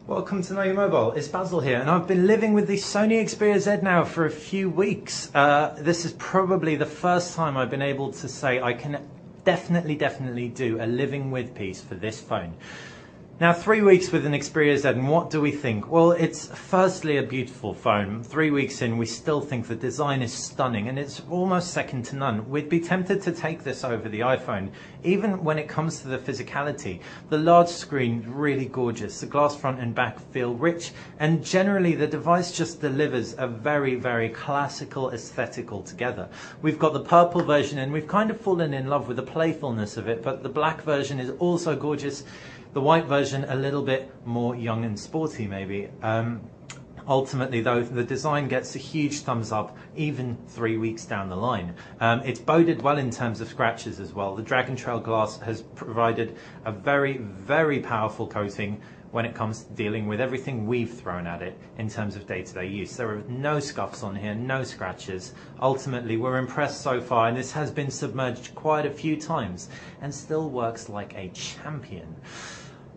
Welcome to Know Your Mobile. It's Basil here, and I've been living with the Sony Xperia Z now for a few weeks. This is probably the first time I've been able to say I can definitely do a living with piece for this phone. Now, 3 weeks with an Xperia Z, and what do we think? Well, it's firstly a beautiful phone. 3 weeks in, we still think the design is stunning, and it's almost second to none. We'd be tempted to take this over the iPhone. Even when it comes to the physicality, the large screen, really gorgeous. The glass front and back feel rich, and generally the device just delivers a very classical aesthetic altogether. We've got the purple version, and we've kind of fallen in love with the playfulness of it, but the black version is also gorgeous. The white version a little bit more young and sporty maybe. Ultimately though, the design gets a huge thumbs up even 3 weeks down the line. It's boded well in terms of scratches as well. The Dragon Trail glass has provided a very powerful coating when it comes to dealing with everything we've thrown at it in terms of day-to-day use. There are no scuffs on here, no scratches. Ultimately, we're impressed so far, and this has been submerged quite a few times and still works like a champion.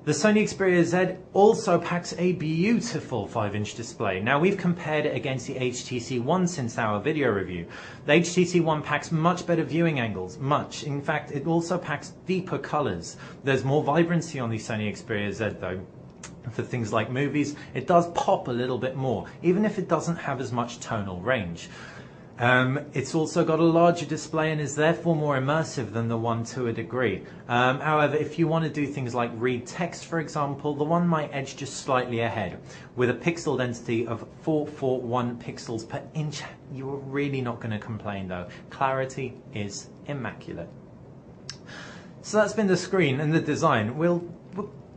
The Sony Xperia Z also packs a beautiful 5-inch display. Now, we've compared it against the HTC One since our video review. The HTC One packs much better viewing angles, much. In fact, it also packs deeper colors. There's more vibrancy on the Sony Xperia Z though. For things like movies, it does pop a little bit more, even if it doesn't have as much tonal range. It's also got a larger display and is therefore more immersive than the One to a degree. However, if you want to do things like read text, for example, the One might edge just slightly ahead. With a pixel density of 441 pixels per inch, you're really not going to complain though. Clarity is immaculate. So that's been the screen and the design. We'll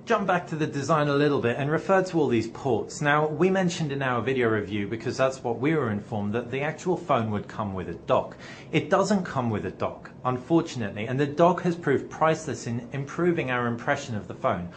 jump back to the design a little bit and refer to all these ports. Now, we mentioned in our video review, because that's what we were informed, that the actual phone would come with a dock. It doesn't come with a dock, unfortunately, and the dock has proved priceless in improving our impression of the phone.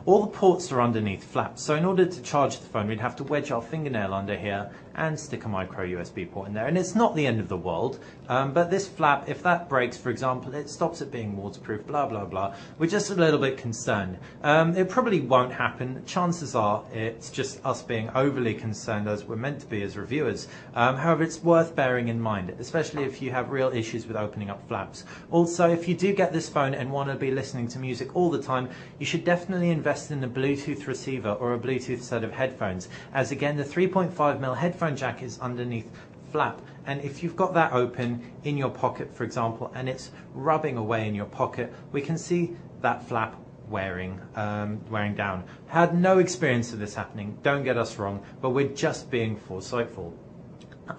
All the ports are underneath flaps, so in order to charge the phone, we'd have to wedge our fingernail under here and stick a micro USB port in there. And it's not the end of the world, but this flap, if that breaks, for example, it stops it being waterproof, blah, blah, blah. We're just a little bit concerned. It probably won't happen. Chances are it's just us being overly concerned, as we're meant to be as reviewers. However, it's worth bearing in mind, especially if you have real issues with opening up flaps. Also, if you do get this phone and want to be listening to music all the time, you should definitely invest in a Bluetooth receiver or a Bluetooth set of headphones, as again the 3.5mm headphone jack is underneath flap, and if you've got that open in your pocket, for example, and it's rubbing away in your pocket, we can see that flap wearing down. Had no experience of this happening, don't get us wrong, but we're just being foresightful.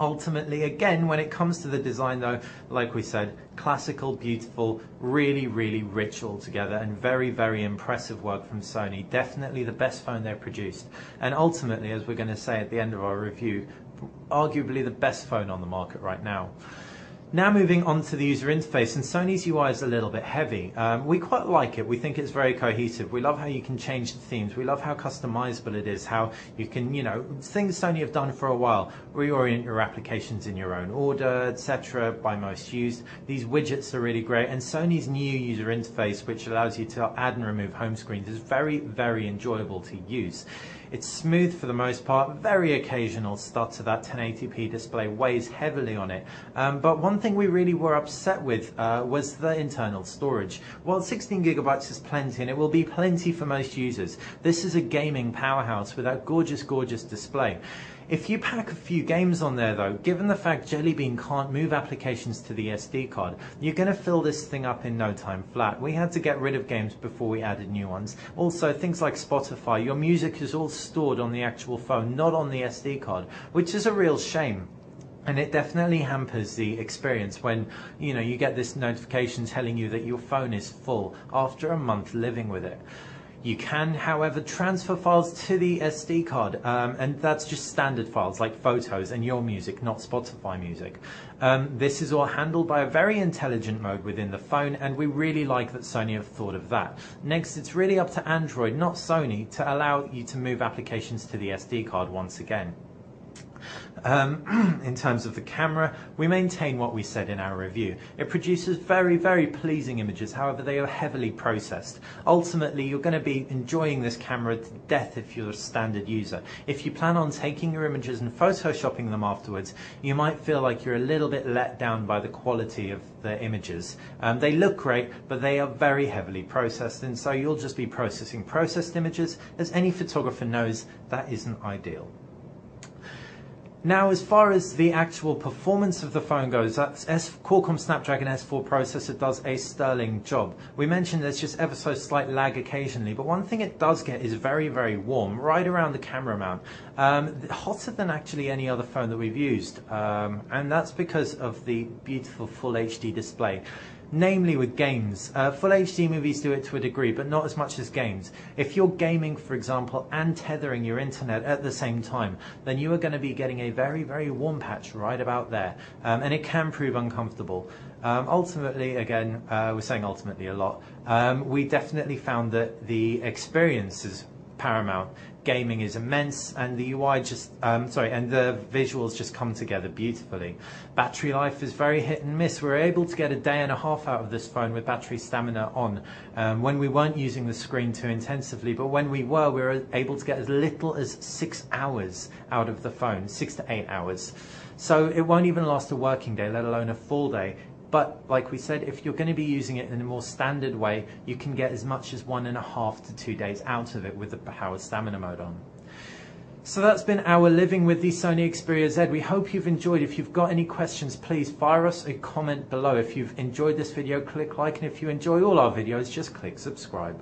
Ultimately, again, when it comes to the design though, like we said, classical, beautiful, really rich altogether, and very impressive work from Sony. Definitely the best phone they've produced, and ultimately, as we're going to say at the end of our review, arguably the best phone on the market right now. Now moving on to the user interface, and Sony's UI is a little bit heavy. We quite like it. We think it's very cohesive. We love how you can change the themes. We love how customizable it is, how you can, things Sony have done for a while, reorient your applications in your own order, etc., by most used. These widgets are really great, and Sony's new user interface, which allows you to add and remove home screens, is very enjoyable to use. It's smooth for the most part, very occasional start to that 1080p display weighs heavily on it. But one thing we really were upset with was the internal storage. While 16GB is plenty, and it will be plenty for most users, this is a gaming powerhouse with that gorgeous display. If you pack a few games on there though, given the fact Jelly Bean can't move applications to the SD card, you're going to fill this thing up in no time flat. We had to get rid of games before we added new ones. Also, things like Spotify, your music is all stored on the actual phone, not on the SD card, which is a real shame. And it definitely hampers the experience when, you get this notification telling you that your phone is full after a month living with it. You can, however, transfer files to the SD card, and that's just standard files like photos and your music, not Spotify music. This is all handled by a very intelligent mode within the phone, and we really like that Sony have thought of that. Next, it's really up to Android, not Sony, to allow you to move applications to the SD card once again. In terms of the camera, we maintain what we said in our review. It produces very, very pleasing images, however they are heavily processed. Ultimately, you're going to be enjoying this camera to death if you're a standard user. If you plan on taking your images and photoshopping them afterwards, you might feel like you're a little bit let down by the quality of the images. They look great, but they are very heavily processed, and so you'll just be processing processed images. As any photographer knows, that isn't ideal. Now, as far as the actual performance of the phone goes, that Qualcomm Snapdragon S4 processor does a sterling job. We mentioned there's just ever so slight lag occasionally, but one thing it does get is very, very warm, right around the camera mount. Hotter than actually any other phone that we've used, and that's because of the beautiful Full HD display. Namely with games. Full HD movies do it to a degree, but not as much as games. If you're gaming, for example, and tethering your internet at the same time, then you are going to be getting a very, very warm patch right about there, and it can prove uncomfortable. Ultimately, again, we're saying ultimately a lot, we definitely found that the experience is paramount. Gaming is immense, and the UI just, and the visuals just come together beautifully. Battery life is very hit and miss. We're able to get a day and a half out of this phone with battery stamina on, when we weren't using the screen too intensively, but when we were able to get as little as 6 hours out of the phone, 6 to 8 hours. So it won't even last a working day, let alone a full day. But like we said, if you're going to be using it in a more standard way, you can get as much as 1.5 to 2 days out of it with the power stamina mode on. So that's been our living with the Sony Xperia Z. We hope you've enjoyed. If you've got any questions, please fire us a comment below. If you've enjoyed this video, click like, and if you enjoy all our videos, just click subscribe.